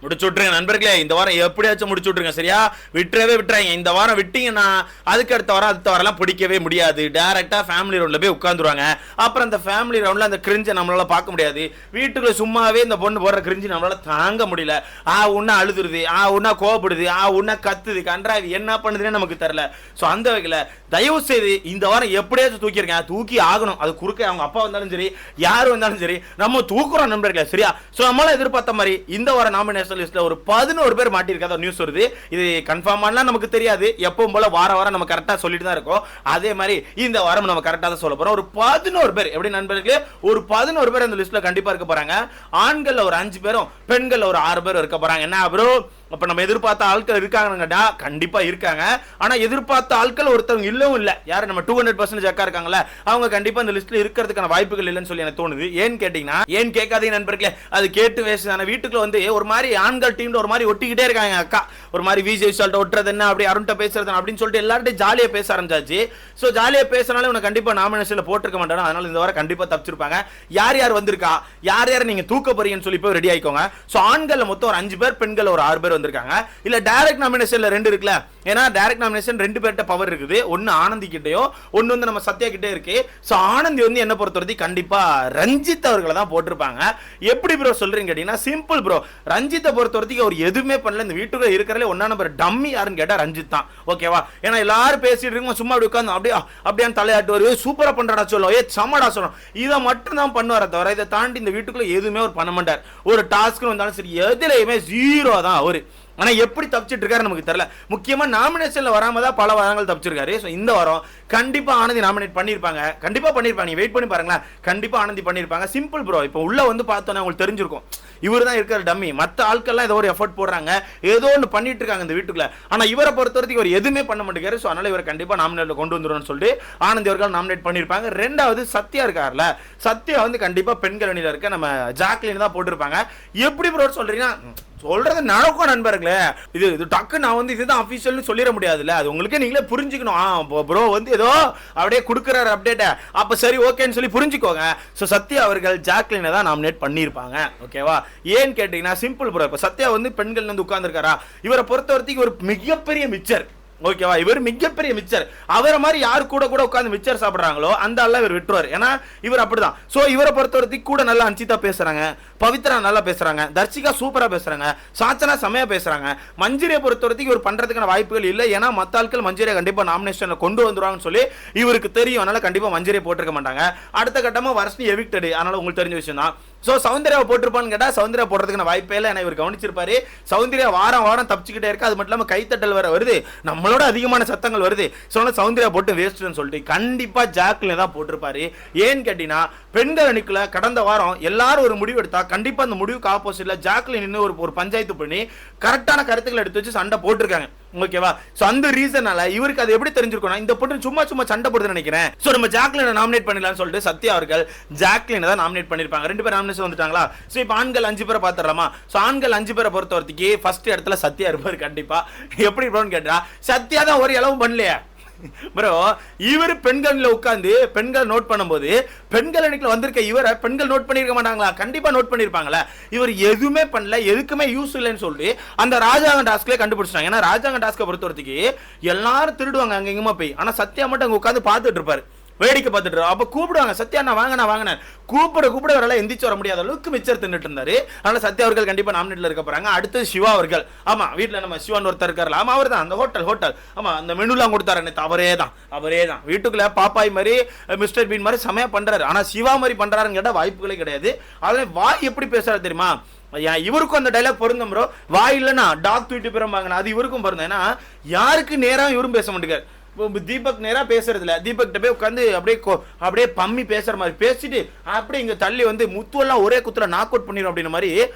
முடிச்சு விட்டுருங்க நண்பர்களே. இந்த வாரம் எப்படியாச்சும் முடிச்சு விட்டுருங்க, சரியா? விட்டுறாங்க. இந்த வாரம் விட்டீங்கன்னா அதுக்கு அடுத்த வாரம் பிடிக்கவே முடியாது. டைரக்டா ஃபேமிலி ரவுண்ட்ல போய் உட்காந்துருவாங்க. அப்புறம் அந்த ஃபேமிலி ரவுண்ட்ல அந்த கிரிஞ்சை நம்மளால பார்க்க முடியாது. வீட்டுக்குள்ள சும்மாவே இந்த பொண்ணு போடுற கிரிஞ்சு நம்மளால தாங்க முடியல. உன்ன அழுதுருது, உன்ன கோபப்படுது, உன்ன கத்துது, கன்றாவி என்ன பண்ணுதுன்னு நமக்கு தெரியல. ஸோ அந்த வகையில் தயவு செய்து இந்த வாரம் எப்படியாச்சும் தூக்கியிருக்கேன், தூக்கி ஆகணும். அது குறுக்க அவங்க அப்பா வந்தாலும் சரி, யார் வந்தாலும் சரி, நம்ம தூக்குறோம் நண்பர்களே, சரியா? ஸோ நம்மளால எதிர்பார்த்த மாதிரி இந்த வாரம் நாமினேஷன் லிஸ்ட்ல ஒரு 11 பேர் மாட்டிருக்காத நியூஸ் வருது. இது கன்ஃபார்மாலாம் நமக்கு தெரியாது. எப்பவும் போல வாரம் நம்ம கரெக்டா சொல்லிட்டு தான் இருக்கோம். அதே மாதிரி இந்த வாரம் நம்ம கரெக்டா தான் சொல்ல போறோம். ஒரு 11 பேர் எப்படி நண்பர்களே, ஒரு 11 பேர் அந்த லிஸ்ட்ல கண்டிப்பா இருக்க போறாங்க. ஆண்கள் ஒரு 5 பேரும், பெண்கள் ஒரு 6 பேரும் இருக்க போறாங்க. என்ன ப்ரோ, அப்ப நம்ம எதிர்பார்த்த ஆட்கள் இருக்காங்கடா? கண்டிப்பா இருக்காங்க. ஆனா எதிர்பார்த்த ஆட்கள் ஒருத்தவங்க இல்லவும் இல்ல. யாரு நம்ம 200% அக்கா இருக்காங்கல்ல, அவங்க கண்டிப்பா இந்த லிஸ்ட்ல இருக்கிறதுக்கான வாய்ப்புகள் இல்லைன்னு சொல்லி எனக்கு தோணுது. ஏன் கேட்டீங்கன்னா, ஏன் கேட்காதீங்க நண்பர்களே, அது கேட்டு வேஸ்ட் தானே. வீட்டுக்குள்ள வந்து ஒரு மாதிரி ஆண்கள் டீம்ல ஒரு மாதிரி ஒட்டிக்கிட்டே இருக்காங்க அக்கா. ஒரு மாதிரி விஜய் சொல்லிட்டு ஒட்டுறது என்ன, அப்படி அருண்ட பேசுறது அப்படின்னு சொல்லிட்டு எல்லார்ட்டையும் ஜாலியா பேச ஆரம்பிச்சாச்சு. சோ ஜாலியா பேசினாலே உனக்கு கண்டிப்பா நாமினேஷன்ல போட்டிருக்க மாட்டாங்க. அதனால இந்த வாரம் கண்டிப்பா தப்பிச்சிருப்பாங்க. யார் யார் வந்திருக்கா, யார் யார் நீங்க தூக்க போறீங்கன்னு சொல்லி போய் ரெடி ஆயிக்கோங்க. சோ ஆண்கள் மொத்தம் ஒரு 5 பேர், பெண்கள் ஒரு 6 பேர் வந்திருக்காங்க. இல்ல டைரக்ட் நாமினேஷன்ல 2 இருக்குல. ஏன்னா டைரக்ட் நாமினேஷன் 2 பேர்ட்ட பவர் இருக்குது. ஒன்னு ஆனந்தி கிட்டயோ, ஒன்னு வந்து நம்ம சத்யா கிட்டே இருக்கு. சோ ஆனந்தி வந்து என்ன பொறுத்தவரைக்கும் கண்டிப்பா ரஞ்சித் அவர்களை தான் போட்டிருப்பாங்க. எப்படி ப்ரோ சொல்றீங்க கேட்டீங்கன்னா, சிம்பிள் ப்ரோ. ரஞ்சித்தை பொறுத்தவரைக்கும் அவர் எதுவுமே பண்ணல. இந்த வீட்டுக்குள்ள இருக்கிறதுல ஒன்னா நம்பர் டம்மி யாருன்னு கேட்டா ரஞ்சித் தான். ஓகேவா? ஏன்னா எல்லாரும் பேசிட்டு இருக்கோம், சும்மா அப்படி உட்காந்து அப்படியே தலையாட்டு சூப்பரா பண்றடா சொல்லும், சமடா சொல்லும், இதை மட்டும் தான் பண்ணுவார தவிர இதை தாண்டி இந்த வீட்டுக்குள்ள எதுவுமே அவர் பண்ண மாட்டார். ஒரு டாஸ்க் வந்தாலும் சரி, எதுலையுமே 0 தான் அவரு. ஆனா எப்படி தப்பிச்சிட்டு இருக்காரு நமக்கு தெரியல. முக்கியமா நாமினேஷன்ல வராம தான் பல வாரங்கள் தப்பிச்சிருக்காரு. சோ இந்த வாரம் கண்டிப்பா ஆனந்தி நாமினேட் பண்ணிருப்பாங்க. கண்டிப்பா பண்ணிருப்பாங்க. வெயிட் பண்ணி பாருங்களேன், கண்டிப்பா ஆனந்தி பண்ணிருப்பாங்க. Simple bro. இப்போ உள்ள வந்து பார்த்தோன்னா உங்களுக்கு தெரிஞ்சிருக்கும், இவர் தான் இருக்கிற டம்மி. மற்ற ஆட்கள்லாம் ஏதோ ஒரு எஃபர்ட் போடுறாங்க, ஏதோ ஒன்று பண்ணிட்டு இருக்காங்க இந்த வீட்டுக்குள்ள. ஆனா இவரை பொறுத்தவரைக்கும் இவர் எதுவுமே பண்ண மாட்டேங்காரு. ஸோ அதனால இவரை கண்டிப்பா நாமினேட்ல கொண்டு வந்துடும் சொல்லிட்டு ஆனந்தி அவர்கள் நாமினேட் பண்ணிருப்பாங்க. ரெண்டாவது சத்யா இருக்கார்ல, சத்யா வந்து கண்டிப்பா பெண்கள் அணியில இருக்க நம்ம ஜாக்லின் தான் போட்டிருப்பாங்க. எப்படி ப்ரோ சொல்றீங்கன்னா, சொல்றது நடக்கும் நண்பர்களே. இது டக்கு நான் வந்து இதுதான் அபிஷியல்னு சொல்லிட முடியாதுல்ல. அது உங்களுக்கு நீங்களே புரிஞ்சுக்கணும். ப்ரோ வந்து ஏதோ அப்படியே கொடுக்குறாரு அப்டேட், அப்ப சரி ஓகேன்னு சொல்லி புரிஞ்சுக்கோங்க. ஸோ சத்யா அவர்கள் ஜாக்லினை தான் நாமினேட் பண்ணியிருப்பாங்க. ஓகேவா? ஏன்னு கேட்டீங்கன்னா சிம்பிள் ப்ரோ. இப்போ சத்யா வந்து பெண்கள் வந்து உட்கார்ந்துருக்காரா, இவரை பொறுத்த வரைக்கும் ஒரு மிகப்பெரிய மிச்சர். ஓகேவா? இவர் மிகப்பெரிய மிச்சர். அவரை மாதிரி யாரு கூட உட்கார்ந்து மிச்சர் சாப்பிடுறாங்களோ அந்த ஆள இவர் விட்டுருவார். ஏன்னா இவர் அப்படிதான். சோ இவரை பொறுத்தவரைக்கும் கூட நல்லா அஞ்சிதா பேசுறாங்க, பவித்ரா நல்லா பேசுறாங்க, தர்ஷிகா சூப்பரா பேசுறாங்க, சாச்சனா செமையா பேசுறாங்க. மஞ்சிரியை பொறுத்தவரைக்கும் இவர் பண்றதுக்கான வாய்ப்புகள் இல்லை. ஏன்னா மத்த ஆட்கள் மஞ்சிரியை கண்டிப்பா நாமினேஷன்ல கொண்டு வந்துருவாங்கன்னு சொல்லி இவருக்கு தெரியும். அதனால கண்டிப்பா மஞ்சிரியை போட்டிருக்க மாட்டாங்க. அடுத்த கட்டமா வர்ஷினி எவிக்டட். அதனால உங்களுக்கு தெரிஞ்ச விஷயம் தான். சோ சௌந்தர்யாவை போட்டிருப்பான்னு கேட்டா சௌந்தர்யா போடுறதுக்கான வாய்ப்பே இல்லை. ஏன்னா இவர் கவனிச்சிருப்பாரு, சௌந்தர்யா வாரம் தப்பிச்சுக்கிட்டே இருக்கு. அது மட்டும் இல்லாம கைத்தட்டல் வேற வருது, நம்மளோட அதிகமான சத்தங்கள் வருது. சௌந்தர்யா போட்டு வேஸ்ட்னு சொல்லிட்டு கண்டிப்பா ஜாக்லின் தான் போட்டிருப்பாரு. ஏன்னு கேட்டீங்கன்னா, பெண்கள் அணிக்குள்ள கடந்த வாரம் எல்லாரும் ஒரு முடிவு எடுத்தா கண்டிப்பா அந்த முடிவுக்கு ஆப்போசிட்ல ஜாக்லின் இன்னும் ஒரு பஞ்சாயத்து பண்ணி கரெக்டான கருத்துக்களை எடுத்து வச்சு சண்டை போட்டிருக்காங்க. ஓகேவா? சோ அந்த ரீசனால இவருக்கு அது எப்படி தெரிஞ்சிருக்கும், இந்த பொண்ணு சும்மா சண்டை போடுதுன்னு நினைக்கிறேன். சோ நம்ம ஜாக்லினை நாமினேட் பண்ணிடலாம்னு சொல்லிட்டு சத்யா அவர்கள் ஜாக்லினை தான் நாமினேட் பண்ணிருப்பாங்க. 2 பேர் நாமினேஷன் வந்துட்டாங்களா? சோ இப்போ ஆண்கள் 5 பேரை பாத்துறலாமா? சோ ஆண்கள் 5 பேரை பொறுத்த வரைக்கும் ஃபர்ஸ்ட் இடத்துல சத்யா இருப்பாரு கண்டிப்பா. எப்படி இருப்பான்னு கேட்டா, சத்யா தான் ஒரு இளவும் பண்ணலையா ப்ரோ. இவர் பெண்கள் உட்கார்ந்து பெண்கள் நோட் பண்ணும்போது பெண்கள் அணிக்குள்ள வந்திருக்க இவரை பெண்கள் நோட் பண்ணிருக்க மாட்டாங்களா? கண்டிப்பா நோட் பண்ணிருப்பாங்களா? இவர் எதுவுமே பண்ணல, எதுக்குமே யூஸ் இல்லைன்னு சொல்லி அந்த ராஜாங்க டாஸ்க்ல கண்டுபிடிச்சாங்க. ஏன்னா ராஜாங்க டாஸ்கை பொறுத்த வரைக்கும் எல்லாரும் திருடுவாங்க அங்க இங்கமா போய். ஆனா சத்யா மட்டும் அங்க உட்காந்து பார்த்துட்டு இருப்பாரு, வேடிக்கை பார்த்துட்டு. அப்ப கூப்பிடுவாங்க, சத்யா நான் வாங்கினேன் கூப்பிட வரல, எந்திரிச்சு வர முடியாத அளவுக்கு மிச்சர் தின்னுட்டு இருந்தாரு. அதனால சத்யா அவர்கள் கண்டிப்பா நாமினேட்ல இருக்க போறாங்க. அடுத்து சிவா அவர்கள். ஆமா, வீட்டுல நம்ம சிவான் ஒருத்தர் இருக்காரு. ஆமா, அவர் தான் அந்த ஹோட்டல். ஆமா, அந்த மெனுலாம் கொடுத்தாரு. அவரே தான் வீட்டுக்குள்ள பாப்பாய் மாதிரி மிஸ்டர் பீன் மாதிரி செமையா பண்றாரு. ஆனா சிவா மாதிரி பண்றாருன்னு கேட்டா வாய்ப்புகளே கிடையாது. அதுல வாய் எப்படி பேசுறாரு தெரியுமா? இவருக்கும் அந்த டைலாக் பொருந்தும் ப்ரோ. வாய் இல்லைன்னா டாக் தூக்கிட்டு போயிருப்பாங்க, அது இவருக்கும் பொருந்தும். ஏன்னா யாருக்கு நேரம் இவரும் பேச மாட்டேங்காரு. தீபக் நேரா பேசுறது இல்ல, தீபக் போய் உட்காந்து அப்படியே பம்மி பேசுற மாதிரி பேசிட்டு அப்படியே இங்க தள்ளி வந்து முத்துவெல்லாம் ஒரே குத்துல நாக் அவுட் பண்ணிடும் அப்படின்ற மாதிரி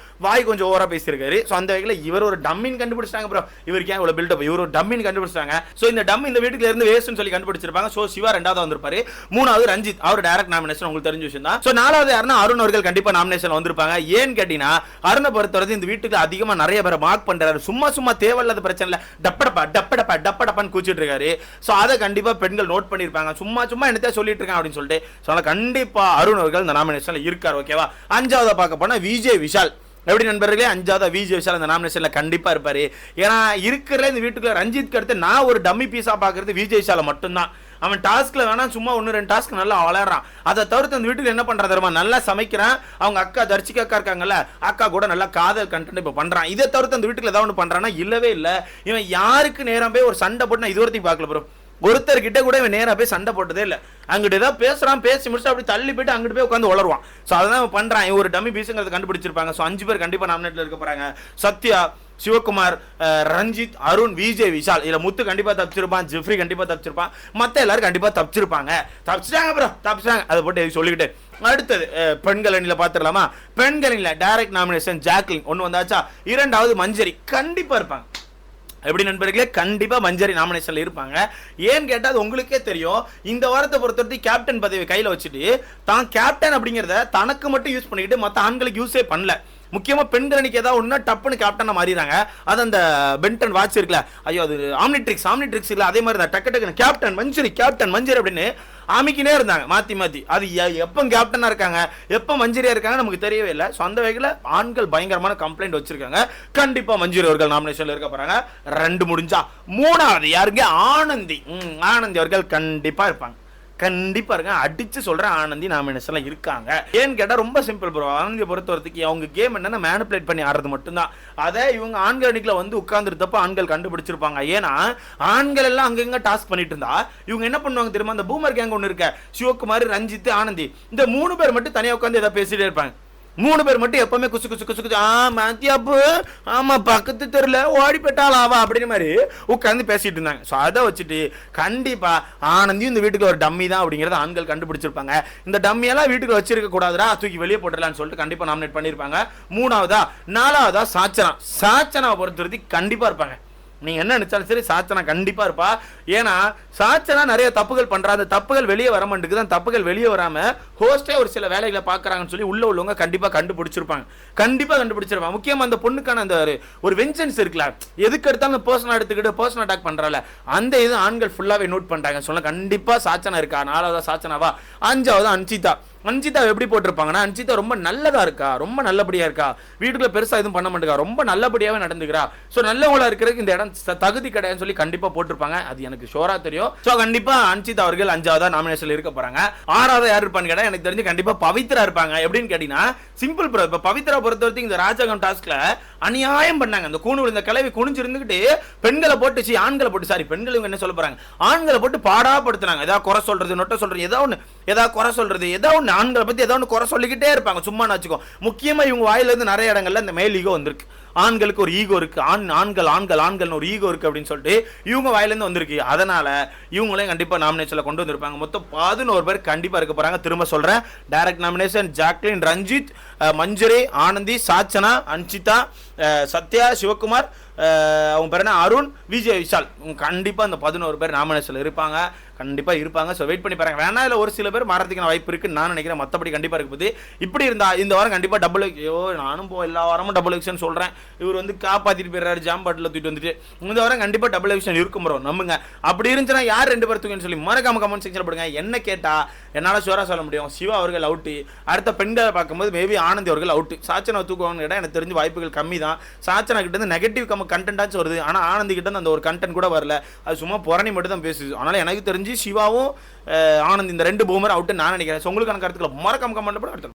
வாய் கொஞ்சம் ஓவரா பேசியிருக்காரு. ஸோ அந்த வகையில் இவர் ஒரு டம்மின் கண்டுபிடிச்சாங்க ப்ரோ. இவருக்கு ஏன் இவ்வளவு பில்டப், இவர் ஒரு டம்மின் கண்டுபிடிச்சாங்க. ஸோ இந்த டம்மி இந்த வீட்டுல இருந்து வேஸ்ட்னு சொல்லி கண்டுபிடிச்சிருப்பாங்க. ஸோ சிவா 2வது வந்திருப்பாரு. 3வது ரஞ்சித், அவர் டைரக்ட் நாமினேஷன், உங்களுக்கு தெரிஞ்ச விஷயம் தான். ஸோ 4வது யாருன்னா அருண் அவர்கள் கண்டிப்பா நாமினேஷன் வந்திருப்பாங்க. ஏன்னு கேட்டீங்கன்னா, அருணை பொறுத்தவரை இந்த வீட்டுக்கு அதிகமா நிறைய பேரை மார்க் பண்றாரு. சும்மா தேவையில்லாத பிரச்சனை இல்ல, டப்படப்பான்னு கூச்சிட்டு இருக்காரு. சோ அதை கண்டிப்பா பெண்கள் நோட் பண்ணிருப்பாங்க. சும்மா என்னத்தையா சொல்லிட்டு இருக்காங்க அப்படின்னு சொல்லிட்டு. சோ கண்டிப்பா அருண் அவர்கள் இந்த நாமினேஷன்ல இருக்காரு. ஓகேவா? 5வது பார்க்க போனா விஜய் விஷால். எப்படி நண்பர்களே, 5வது விஜய் விஷால் அந்த நாமினேஷன்ல கண்டிப்பா இருப்பாரு. ஏன்னா இருக்கிற இந்த வீட்டுக்குள்ள ரஞ்சித் அடுத்து நான் ஒரு டம்மி பீஸா பாக்குறது விஜய் விஷால மட்டும்தான். அவன் டாஸ்க்ல வேணா சும்மா 1-2 டாஸ்க் நல்லா விளையாடுறான். அதை தவிர்த்து அந்த வீட்டுக்கு என்ன பண்றான் தெரியுமா, நல்லா சமைக்கிறான். அவங்க அக்கா தர்ச்சிகா அக்கா இருக்காங்கல்ல, அக்கா கூட நல்லா காதல் கண்டென்ட் இப்ப பண்றான். இதை தவிர்த்து அந்த வீட்டுல ஏதாவது ஒன்று பண்றான்னா இல்லவே இல்லை. இவன் யாருக்கு நேரம் போய் ஒரு சண்டை போட்டு நான் இதுவரைக்கும் பார்க்கல ப்ரோ. ஒருத்தர் கிட்ட கூட இவன் நேரா போய் சண்டை போட்டதே இல்லை. அங்கிட்டு ஏதாவது பேசுறான், பேசி முடிச்சு அப்படி தள்ளி போயிட்டு அங்கிட்டு போய் உட்காந்து வளருவான். ஸோ அதான் பண்றான். இவன் ஒரு டம்மி பீஸுங்கிறத கண்டுபிடிச்சிருப்பாங்க. ஸோ 5 பேர் கண்டிப்பா நாமினேட்ல இருக்க போறாங்க. சத்யா, சிவகுமார், ரஞ்சித், அருண், விஜய் விஷால். இதுல முத்து கண்டிப்பா தப்பிச்சிருப்பான், ஜெஃப்ரி கண்டிப்பா தப்பிச்சிருப்பான், மத்த எல்லாரும் கண்டிப்பா தப்பிச்சிருப்பாங்க. தப்பிச்சிட்டாங்க ப்ரோ, தப்பிச்சிட்டாங்க. அதை போட்டு சொல்லிக்கிட்டு அடுத்தது பெண்கள் அணியில பாத்துடலாமா. பெண்கள் அணியில டைரக்ட் நாமினேஷன் ஜாக்லின் ஒன்னு வந்தாச்சா. 2வது மஞ்சரி கண்டிப்பா இருப்பாங்க. எப்படி நண்பர்களே, கண்டிப்பா மஞ்சரி நாமினேஷன்ல இருப்பாங்க. ஏன்னு கேட்டா அது உங்களுக்கே தெரியும். இந்த வாரத்தை பொறுத்தவரைக்கும் கேப்டன் பதவி கையில வச்சுட்டு தான் கேப்டன் அப்படிங்கிறத தனக்கு மட்டும் யூஸ் பண்ணிக்கிட்டு மற்ற ஆண்களுக்கு யூஸே பண்ணல. முக்கியமா பெண்கள் அணிக்கு ஏதாவது ஒன்னா டப்புன்னு கேப்டனா மாறிடுறாங்க. அது அந்த பென்டன் வாட்ச் இருக்குல்ல, ஐயோ அது ஆம்னிட்ரிக்ஸ் இல்ல, அதே மாதிரி தான் டக்கு டக்குன்னு கேப்டன் மஞ்சரி அப்படின்னு அமைக்கினே இருந்தாங்க மாத்தி மாத்தி. அது எப்ப கேப்டனா இருக்காங்க எப்ப மஞ்சரியா இருக்காங்க நமக்கு தெரியவே இல்லை. ஸோ அந்த வகையில் ஆண்கள் பயங்கரமான கம்ப்ளைண்ட் வச்சிருக்காங்க. கண்டிப்பா மஞ்சரி அவர்கள் நாமினேஷன்ல இருக்க போறாங்க. 2 முடிஞ்சா 3வது யாருங்க, ஆனந்தி அவர்கள் கண்டிப்பா இருப்பாங்க. கண்டிப்பா இருக்க அடிச்சு சொல்றேன், ஆனந்தி நாமினேஷன்ல இருக்காங்க. ஏன்னு கேட்டா ரொம்ப சிம்பிள் ப்ரோ. ஆனந்தியை பொறுத்தவரைக்கும் அவங்க கேம் என்னன்னா மேனிபுலேட் பண்ணி ஆடுறது மட்டும்தான். அதை இவங்க ஆண்கள் அணிக்குள்ள வந்து உட்கார்ந்துருந்தப்ப ஆண்கள் கண்டுபிடிச்சிருப்பாங்க. ஏன்னா ஆண்கள் எல்லாம் அங்கங்க டாஸ்க் பண்ணிட்டு இருந்தா இவங்க என்ன பண்ணுவாங்க தெரியுமா, இந்த பூமர் கேங் ஒன்று இருக்க, சிவகுமார், ரஞ்சித், ஆனந்தி, இந்த 3 பேர் மட்டும் தனியா உட்காந்து ஏதாவது பேசிட்டே இருப்பாங்க. 3 பேர் மட்டும் எப்பவுமே குசு மாத்தியாப்பு ஆமா பக்கத்து தெருல ஓடி போயிட்டாலாவா அப்படின்னு மாதிரி உட்காந்து பேசிட்டு இருந்தாங்க. ஸோ அதை வச்சுட்டு கண்டிப்பா ஆனந்தியும் இந்த வீட்டுக்கு ஒரு டம்மி தான் அப்படிங்கறத ஆண்கள் கண்டுபிடிச்சிருப்பாங்க. இந்த டம்மியெல்லாம் வீட்டுக்கு வச்சிருக்க கூடாதுடா, தூக்கி வெளியே போட்டுடலாம்னு சொல்லிட்டு கண்டிப்பா நாமினேட் பண்ணிருப்பாங்க. 4வதா சாச்சனாவை பொறுத்தவரைக்கும் கண்டிப்பா இருப்பாங்க. நீங்க என்ன நினைச்சாலும் சரி சாச்சனா கண்டிப்பா இருப்பா. ஏன்னா சாச்சனா நிறைய தப்புகள் பண்றா. அந்த தப்புகள் வெளியே வர மாட்டேங்குது. அந்த தப்புகள் வெளியே வராம ஹோஸ்டே ஒரு சில வேலைகளை பாக்குறாங்கன்னு சொல்லி உள்ளவங்க கண்டிப்பா கண்டுபிடிச்சிருப்பாங்க. முக்கியமா அந்த பொண்ணுக்கான அந்த ஒரு வெஞ்சன்ஸ் இருக்குல்ல, எதுக்கு எடுத்தாலும் பர்சனல் எடுத்துக்கிட்டு பர்சனல் அட்டாக் பண்றால, அந்த இது ஆண்கள் ஃபுல்லாவே நோட் பண்றாங்க. சொல்ல கண்டிப்பா சாச்சனா இருக்கா. 4வதா சாச்சனாவா. 5வது அன்சிதா எப்படி போட்டிருப்பாங்கன்னா, அன்சிதா ரொம்ப நல்லதா இருக்கா, ரொம்ப நல்லபடியா இருக்கா, வீட்டுக்குள்ள பெருசா எதுவும் பண்ண மாட்டேங்கா, ரொம்ப நல்லபடியாவே நடந்துக்கிறா. சோ நல்லவங்களா இருக்கிறதுக்கு இந்த இடம் தகுதி கிடையாதுன்னு சொல்லி கண்டிப்பா போட்டிருப்பாங்க. அது எனக்கு ஷோரா தெரியும். சோ கண்டிப்பா அன்சிதா அவர்கள் 5வதா நாமினேஷன்ல இருக்க போறாங்க. 6வதா யார் இருப்பான்னு கேட்டா எனக்கு தெரிஞ்சு கண்டிப்பா பவித்ரா இருப்பாங்க. எப்படின்னு கேட்டீங்கன்னா சிம்பிள் ப்ரோ. இப்ப பவித்ரா பொறுத்தவரைக்கும் இந்த ராஜகம் டாஸ்க்ல அநியாயம் பண்ணாங்க. அந்த கூணு இந்த கிளவி குனிஞ்சு இருந்துகிட்டு பெண்களை போட்டு ஆண்களை போட்டு சாரி பெண்கள் இவங்க என்ன சொல்ல போறாங்க, ஆண்களை போட்டு பாடாப்படுத்துறாங்க. ஏதாவது குறை சொல்றது, நொட்ட சொல்றது, ஏதாவது குறை சொல்றது, ஏதாவது ஆண்களை பத்தி ஏதாவது குறை சொல்லிக்கிட்டே இருப்பாங்க. சும்மா வச்சுக்கோ. முக்கியமா இவங்க வாயில இருந்து நிறைய இடங்கள்ல இந்த மேல் ஈகோ வந்திருக்கு. ஆண்களுக்கு ஒரு ஈகோ இருக்கு, ஆண்கள் ஒரு ஈகோ இருக்கு அப்படின்னு சொல்லிட்டு இவங்க வாயில இருந்து வந்திருக்கு. அதனால இவங்களையும் கண்டிப்பா நாமினேஷன்ல கொண்டு வந்திருப்பாங்க. மொத்தம் 11 பேர் கண்டிப்பா இருக்க போறாங்க. திரும்ப சொல்றேன், டைரக்ட் நாமினேஷன் ஜாக்லின், ரஞ்சித், மஞ்சரி, ஆனந்தி, சாச்சனா, அன்சிதா, சத்யா, சிவகுமார், அவங்க பேர் என்ன, அருண், விஜய் விஷால். கண்டிப்பா அந்த 11 பேர் நாமினேஷன்ல இருப்பாங்க. கண்டிப்பா இருப்பாங்க. ஸோ வெயிட் பண்ணி பாருங்க. வேணா இல்லை ஒரு சில பேர் மாறதுக்கான வாய்ப்பு இருக்குன்னு நான் நினைக்கிறேன். மற்றபடி கண்டிப்பா இருக்குது. இப்படி இருந்தா இந்த வாரம் கண்டிப்பா நானும் எல்லா வாரமும் டபுள் எக்ஷன் சொல்றேன். இவர் வந்து காப்பாத்திட்டு போயிடுறாரு, ஜாம் பாட்டில் தூக்கிட்டு வந்துட்டு. இந்த வாரம் கண்டிப்பா டபுள் எக்ஷன் இருக்கும் ப்ரோ, நம்புங்க. அப்படி இருந்துச்சுன்னா யார் 2 பேர் தூக்கின்னு சொல்லி மறக்காம கமெண்ட் செக்ஷன் போடுங்க. என்ன கேட்டா என்னால ஷுவரா சொல்ல முடியும், சிவா அவர்கள் அவுட்டு. அடுத்த பெண்களை பார்க்கும்போது மேபி ஆனந்தி அவர்கள் அவுட்டு. சாச்சனா தூக்குவாங்கன்னு கேட்டால் எனக்கு தெரிஞ்ச வாய்ப்புகள் கம்மி தான். சாச்சனா கிட்ட இருந்து நெகட்டிவ் கண்டென்ட்டாச்சும் வருது. ஆனா ஆனந்தி கிட்ட இருந்து அந்த ஒரு கண்டென்ட் கூட வரல. அது சும்மா புறணி மட்டும் தான் பேசுது. அதனால எனக்கு தெரிஞ்சு சிவாவும் ஆனந்த் இந்த 2 பூமர் அவுட்டு நான் நினைக்கிறேன். உங்களுக்கான கருத்துக்களை மறக்காம கமெண்ட் போட.